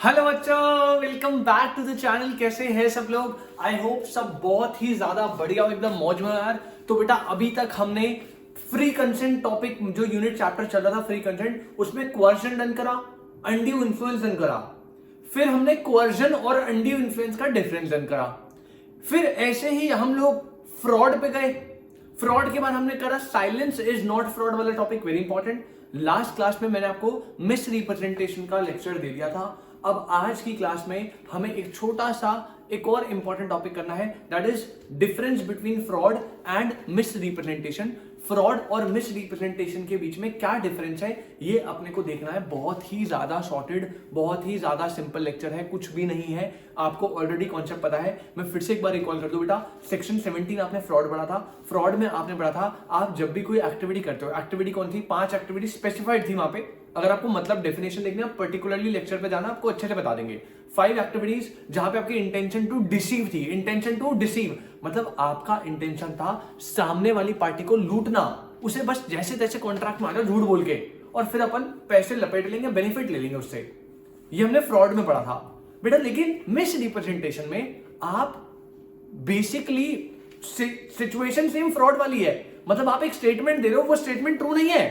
Hello बच्चों, welcome back to the channel. कैसे हैं सब लोग? आई होप सब बहुत ही ज्यादा बढ़िया और एकदम मौज में हो यार। तो बेटा अभी तक हमने फ्री कंसेंट टॉपिक जो यूनिट चैप्टर चल रहा था फ्री कंसेंट, उसमें कोअर्जन डन करा, अनड्यू इन्फ्लुएंस डन करा, फिर हमने कोअर्जन और अनड्यू इन्फ्लुएंस का डिफरेंस डन करा, फिर ऐसे ही हम लोग फ्रॉड पे गए। फ्रॉड के बाद हमने करा साइलेंस इज नॉट फ्रॉड वाला topic, very important. Last class में मैंने आपको मिस रिप्रेजेंटेशन का लेक्चर दे दिया था। अब आज की क्लास में हमें एक छोटा सा एक और इंपॉर्टेंट टॉपिक करना है, that is difference between fraud and miss representation. Fraud और मिस रिप्रेजेंटेशन के बीच में क्या डिफरेंस है ये अपने को देखना है। बहुत ही ज्यादा शॉर्टेड, बहुत ही ज्यादा सिंपल लेक्चर है, कुछ भी नहीं है। आपको ऑलरेडी कॉन्सेप्ट पता है। मैं फिर से एक बार रिकॉल कर दूं बेटा, सेक्शन 17 आपने फ्रॉड पढ़ा था। फ्रॉड में आपने पढ़ा था आप जब भी कोई एक्टिविटी करते हो, एक्टिविटी कौन थी? 5 एक्टिविटी स्पेसिफाइड थी वहां पे। अगर आपको मतलब डेफिनेशन देखना, पर्टिकुलरली लेक्चर पे जाना, आपको अच्छे से बता देंगे। 5 एक्टिविटीज जहां पे आपकी इंटेंशन टू डिसीव थी। इंटेंशन टू डिसीव मतलब आपका इंटेंशन था सामने वाली पार्टी को लूटना, उसे बस जैसे तैसे कॉन्ट्रैक्ट मारना झूठ बोल के, और फिर अपन पैसे लपेट लेंगे, बेनिफिट ले लेंगे उससे। ये हमने फ्रॉड में पढ़ा था बेटा। लेकिन मिस रिप्रेजेंटेशन में आप बेसिकली सिचुएशन सेम फ्रॉड वाली है। मतलब आप एक स्टेटमेंट दे रहे हो, वो स्टेटमेंट ट्रू नहीं है,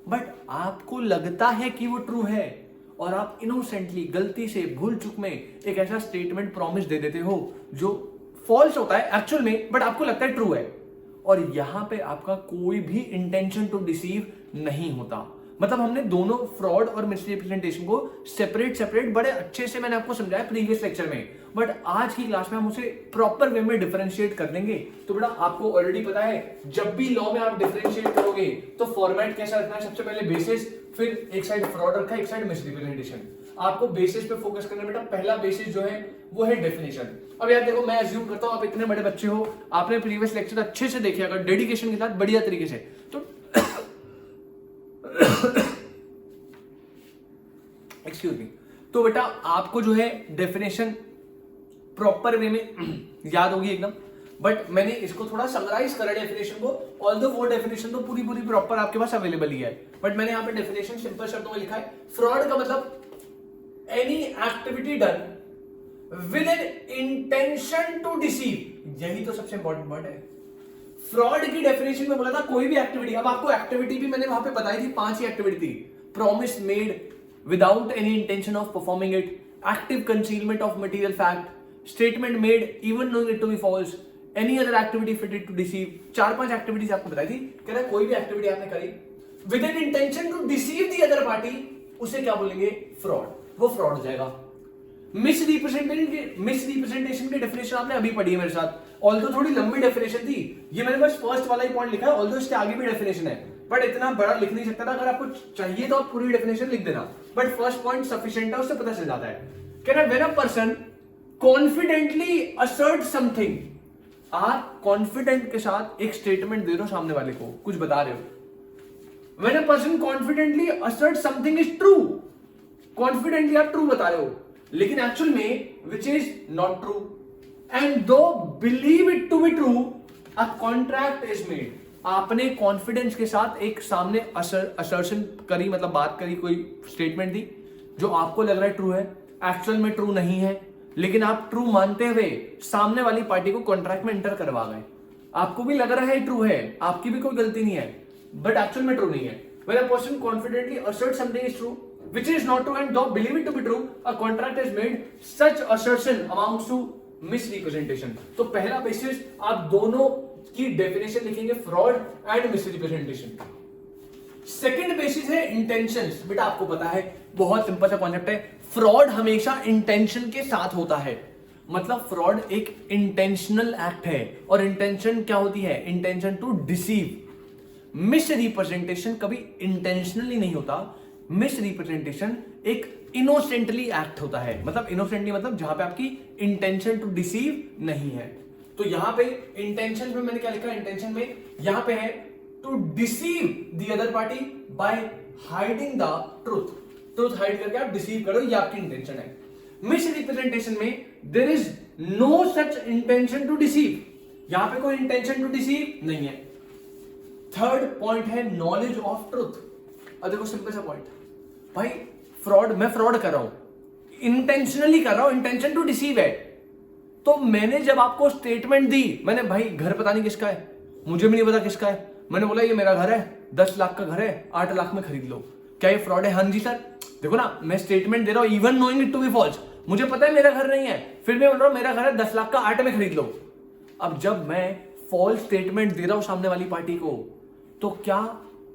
बट आपको लगता है कि वो ट्रू है, और आप इनोसेंटली गलती से भूल चूक में एक ऐसा स्टेटमेंट प्रॉमिस दे देते हो जो फॉल्स होता है एक्चुअल में, बट आपको लगता है ट्रू है। और यहां पे आपका कोई भी इंटेंशन टू डिसीव नहीं होता। मतलब हमने दोनों फ्रॉड और मिसरिप्रेजेंटेशन को सेपरेट बड़े अच्छे से मैंने आपको समझाया प्रीवियस लेक्चर में, बट आज की क्लास में हम उसे प्रॉपर वे में डिफरेंशिएट कर देंगे। तो बेटा आपको ऑलरेडी पता है, जब भी लॉ में आप डिफरेंशिएट करोगे तो फॉर्मेट कैसा रखना है? सबसे पहले बेसिस, फिर एक साइड फ्रॉड रखा है, एक साइड मिसरिप्रेजेंटेशन। आपको बेसिस पे फोकस करना है बेटा। पहला बेसिस जो है वो है डेफिनेशन। अब यार देखो, मैं अज्यूम करता हूं आप इतने बड़े बच्चे हो, आपने प्रीवियस लेक्चर अच्छे से देखे अगर डेडिकेशन के साथ बढ़िया तरीके से, तो एक्सक्यूज मी, तो बेटा आपको जो है डेफिनेशन प्रॉपर वे में याद होगी एकदम। बट मैंने इसको थोड़ा समराइज करा डेफिनेशन को, ऑल्दो वो डेफिनेशन तो पूरी प्रॉपर आपके पास अवेलेबल ही है, बट मैंने यहां पे डेफिनेशन सिंपल शब्दों में लिखा है। फ्रॉड का मतलब any activity done with an intention to deceive. यही तो सबसे इंपॉर्टेंट वर्ड है। फ्रॉड की डेफिनेशन में बोला था कोई भी एक्टिविटी। अब आपको एक्टिविटी भी मैंने वहां पे बताई थी, 5 ही एक्टिविटी थी। Promise made without any intention of performing it, active concealment of material fact, statement made even knowing it to be false, any other activity fitted to deceive. 4-5 activities आपको बताई थी। कह रहा है कोई भी एक्टिविटी आपने करी with an intention to deceive the other party, उसे क्या बोलेंगे? फ्रॉड। वो फ्रॉड हो जाएगा। मिस रिप्रेजेंटेशन की डेफिनेशन आपने अभी पढ़ी है मेरे साथ, ऑल्दो थोड़ी लंबी डेफिनेशन थी। ये मैंने बस फर्स्ट वाला ही पॉइंट लिखा है, ऑल्दो इसके आगे भी डेफिनेशन है, बट इतना बड़ा लिख नहीं सकता था। अगर आपको चाहिए तो आप पूरी डेफिनेशन लिख देना, बट फर्स्ट पॉइंट सफिशिएंट है, उससे पता चल जाता है। कहना when a person confidently assert something, आप कॉन्फिडेंट के साथ एक स्टेटमेंट दे रहे हो, सामने वाले को कुछ बता रहे हो। When a person confidently assert something is true, confidently आप ट्रू बता रहे हो, लेकिन एक्चुअल में which is not true, and do believe it to be true a contract is made. आपने कॉन्फिडेंस के साथ एक सामने असर्शन करी, मतलब बात करी, कोई स्टेटमेंट दी जो आपको लग रहा है ट्रू है, एक्चुअल में ट्रू नहीं है, लेकिन आप ट्रू मानते हुए सामने वाली पार्टी को कॉन्ट्रैक्ट में एंटर करवा गए। आपको भी लग रहा है ट्रू है, आपकी भी कोई गलती नहीं है, बट एक्चुअल में ट्रू नहीं है। When a person confidently asserts something is true, which is not true, and though believe it to be true, a contract is made. Such assertion amounts to misrepresentation. तो पहला basis आप दोनों की definition लिखेंगे, fraud and misrepresentation. Second basis है intentions. बेटा आपको पता है बहुत सिंपल सा कॉन्सेप्ट है, फ्रॉड हमेशा इंटेंशन के साथ होता है। मतलब फ्रॉड एक इंटेंशनल एक्ट है, और इंटेंशन क्या होती है? Intention to deceive. Misrepresentation कभी इंटेंशनली नहीं होता। मिस रिप्रेजेंटेशन एक इनोसेंटली एक्ट होता है। मतलब इनोसेंटली मतलब जहां पे आपकी इंटेंशन टू डिसीव नहीं है। तो यहां पे इंटेंशन में मैंने क्या लिखा? इंटेंशन में यहां पे है to deceive the other party by hiding the truth. Truth hide करके आप डिसीव करो, ये आपकी इंटेंशन है। मिस रिप्रेजेंटेशन में there is no such intention to deceive. यहां पे कोई इंटेंशन टू डिसीव नहीं है। थर्ड पॉइंट है नॉलेज ऑफ ट्रूथ। अब देखो सिंपल सा पॉइंट, भाई फ्रॉड, मैं फ्रॉड कर रहा हूं, इंटेंशनली कर रहा हूं, इंटेंशन टू डिसीव है। तो मैंने जब आपको स्टेटमेंट दी, मैंने भाई घर पता नहीं किसका है, मुझे भी नहीं पता किसका है, मैंने बोला ये मेरा घर है, 10 लाख का घर है, 8 लाख में खरीद लो, क्या ये फ्रॉड है? हाँ जी सर। देखो ना, मैं स्टेटमेंट दे रहा हूं even knowing it to be false, मुझे पता है मेरा घर नहीं है, फिर मैं बोल रहा हूं मेरा घर है, 10 लाख का, 8 में खरीद लो। अब जब मैं फॉल्स स्टेटमेंट दे रहा हूं सामने वाली पार्टी को, तो क्या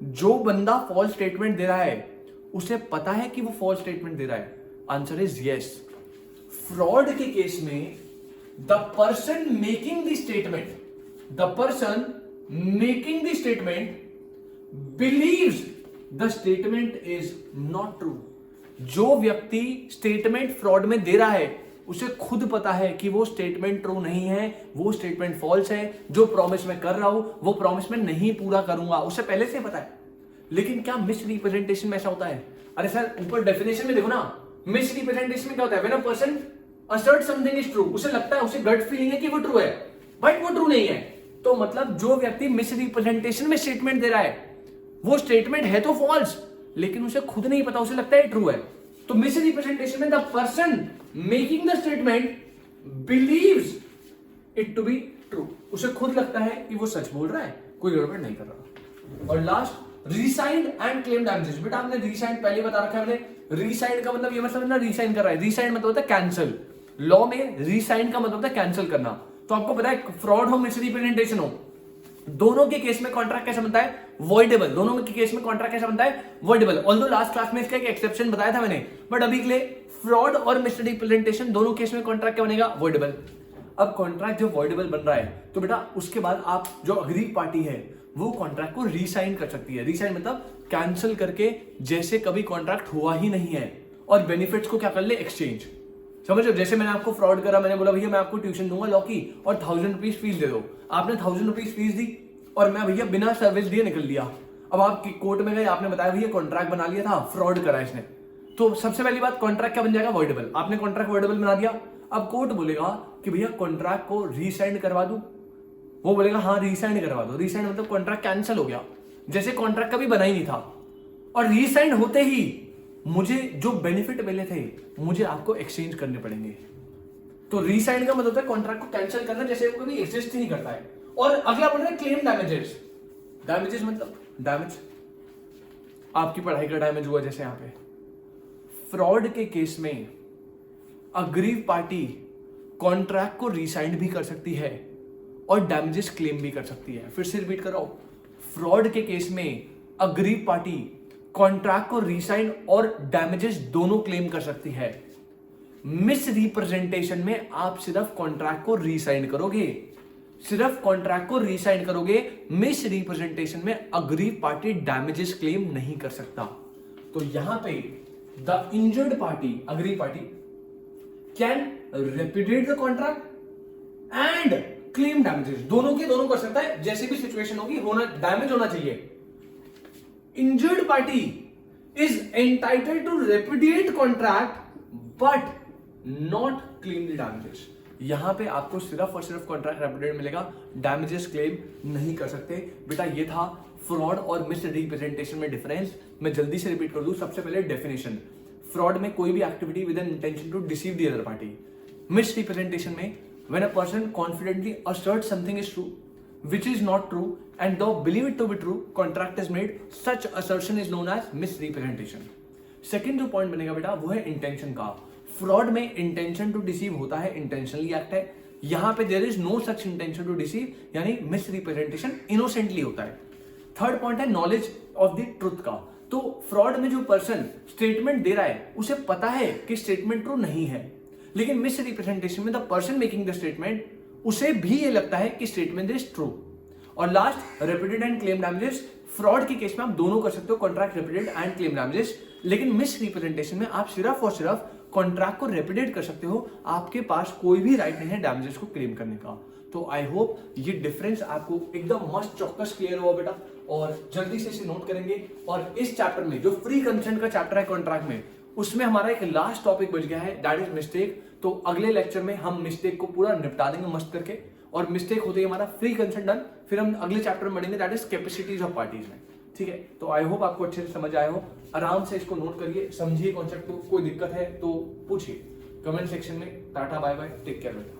जो बंदा फॉल्स स्टेटमेंट दे रहा है उसे पता है कि वो फॉल्स स्टेटमेंट दे रहा है? Answer is yes. फ्रॉड के केस में the person making the statement believes the statement is not true. जो व्यक्ति स्टेटमेंट फ्रॉड में दे रहा है उसे खुद पता है कि वो स्टेटमेंट ट्रू नहीं है, वो स्टेटमेंट फॉल्स है, जो प्रॉमिस मैं कर रहा हूं वो प्रॉमिस मैं नहीं पूरा करूंगा, उसे पहले से पता है। लेकिन क्या मिस रिप्रेजेंटेशन में ऐसा होता है? अरे सर ऊपर डेफिनेशन में देखो ना, मिस रिप्रेजेंटेशन में क्या होता है? When a person assert something is true, उसे लगता है, उसे गट फीलिंग है कि वो ट्रू है, बट वो ट्रू नहीं है। तो मतलब जो व्यक्ति मिस रिप्रेजेंटेशन में स्टेटमेंट दे रहा है वो स्टेटमेंट है तो फॉल्स, लेकिन उसे खुद नहीं पता, उसे लगता है ट्रू है। तो मिस रिप्रेजेंटेशन में the person making the statement believes it to be true, उसे खुद लगता है कि वो सच बोल रहा है, कोई गड़बड़ नहीं कर रहा। और लास्ट रीसाइंड एंड क्लेम डैमेजेस। बेटा आपने रीसाइंड पहले बता रखा है, हमने रीसाइंड का मतलब ये मतलब ना रीसाइन कर रहा है, रीसाइंड मतलब होता है कैंसिल। लॉ में रीसाइन का मतलब होता है कैंसिल करना। तो आपको पता है फ्रॉड हो मिस रिप्रेजेंटेशन हो, दोनों के केस में कॉन्ट्रैक्ट कैसा बनता है? वॉइडेबल। दोनों के केस में कॉन्ट्रैक्ट कैसा बनता है? वॉइडेबल। ऑल्दो लास्ट क्लास में इसका एक एक्सेप्शन बताया था मैंने, बट अभी के लिए फ्रॉड और मिस रिप्रेजेंटेशन दोनों केस में कॉन्ट्रैक्ट क्या बनेगा? वॉइडेबल। अब कॉन्ट्रैक्ट जब वॉइडेबल बन रहा है तो बेटा उसके बाद आप जो अग्रीड पार्टी है वो कॉन्ट्रैक्ट को रीसाइन कर सकती है। रीसाइन मतलब कैंसिल करके जैसे कभी कॉन्ट्रैक्ट हुआ ही नहीं है, और बेनिफिट्स को क्या कर ले? एक्सचेंज। समझ लो, जैसे मैंने आपको फ्रॉड करा, मैंने बोला भैया मैं आपको ट्यूशन दूंगा लॉ की और 1000 रुपीज फीस दे दो, आपने 1000 रुपीज फीस दी और मैं भैया बिना सर्विस दिए निकल लिया। अब आप कोर्ट में गए, आपने बताया भैया कॉन्ट्रैक्ट बना लिया था, फ्रॉड करा इसने, तो सबसे पहली बात कॉन्ट्रैक्ट क्या बन जाएगा? वॉइडेबल। आपने कॉन्ट्रैक्ट वॉइडेबल बना दिया। अब कोर्ट बोलेगा कि भैया कॉन्ट्रैक्ट को रीसाइन करवा दूं, वो बोलेगा हाँ रीसाइन करवा दो। रीसाइन मतलब कॉन्ट्रैक्ट कैंसिल हो गया, जैसे कॉन्ट्रैक्ट कभी बना ही नहीं था, और रीसाइन होते ही मुझे जो बेनिफिट मिले थे मुझे आपको एक्सचेंज करने पड़ेंगे। तो रीसाइन का मतलब होता है कॉन्ट्रैक्ट को कैंसिल करना जैसे वो कभी एग्जिस्ट ही नहीं करता है। और अगला बोल रहा है क्लेम डैमेजेस। डैमेजेस मतलब डैमेज, आपकी पढ़ाई का डैमेज हुआ जैसे यहां पे। फ्रॉड के केस में अग्रीव पार्टी कॉन्ट्रैक्ट को रीसाइन भी कर सकती है और डैमेजेस क्लेम भी कर सकती है। फिर से रिपीट कर रहा हूं, फ्रॉड के केस में अग्रीव पार्टी कॉन्ट्रैक्ट को रीसाइन और डैमेजेस दोनों क्लेम कर सकती है। मिस रिप्रेजेंटेशन में आप सिर्फ कॉन्ट्रैक्ट को रीसाइन करोगे, सिर्फ कॉन्ट्रैक्ट को रीसाइन करोगे। मिस रिप्रेजेंटेशन में अग्रीव पार्टी डैमेजेस क्लेम नहीं कर सकता। तो यहां पे the injured party, aggrieved party, can repudiate the contract and claim damages. दोनों के दोनों कर सकता है, जैसे भी सिचुएशन होगी होना, डैमेज होना चाहिए। Injured party is entitled to repudiate contract but not claim the damages. यहां पे आपको सिर्फ और सिर्फ कॉन्ट्रैक्ट रेपुडिएट मिलेगा, डैमेजेस क्लेम नहीं कर सकते। बेटा ये था फ्रॉड और मिस रिप्रेजेंटेशन में डिफरेंस। मैं जल्दी से रिपीट कर दूं। सबसे पहले डेफिनेशन, फ्रॉड में कोई भी activity with an intention to deceive the other party. Misrepresentation में when a person confidently asserts something is true which is not true and though believe it to be true, contract is made, such assertion is known as misrepresentation. Second जो point बनेगा बेटा वो है intention का। Fraud में intention to deceive होता है, intentionally act है। यहां पे there is no such intention to deceive, यानी मिस रिप्रेजेंटेशन इनोसेंटली होता है। थर्ड पॉइंट है नॉलेज ऑफ द ट्रुथ का। तो फ्रॉड में जो पर्सन स्टेटमेंट दे रहा है उसे पता है कि स्टेटमेंट ट्रू नहीं है, लेकिन मिस रिप्रेजेंटेशन में the person making the statement उसे भी ये लगता है कि स्टेटमेंट इज ट्रू। और last repudiate and claim damages. Fraud के केस में आप दोनों कर सकते हो, contract repudiate and claim damages, लेकिन मिस रिप्रेजेंटेशन में आप सिर्फ और सिर्फ कॉन्ट्रैक्ट को रेपुडिएट कर सकते हो, आपके पास कोई भी राइट नहीं है डैमेजेस को क्लेम करने का। तो आई होप ये डिफरेंस आपको एकदम मस्त चौकस क्लियर हुआ बेटा, और जल्दी से इसे नोट करेंगे। और इस चैप्टर में जो फ्री कंसेंट का चैप्टर है कॉन्ट्रैक्ट में, उसमें हमारा एक लास्ट टॉपिक बच गया है, दैट इज मिस्टेक। तो अगले लेक्चर में हम मिस्टेक को पूरा निपटा देंगे मस्त करके, और मिस्टेक होते ही हमारा फ्री कंसेंट डन। फिर हम अगले चैप्टर में बढ़ेंगे, that is capacities of parties में। ठीक है, तो आई होप आपको अच्छे से समझ आया हो। आराम से इसको नोट करिए, समझिए कॉन्सेप्ट को, कोई दिक्कत है तो पूछिए कमेंट सेक्शन में। Tata bye bye, take care बेटा।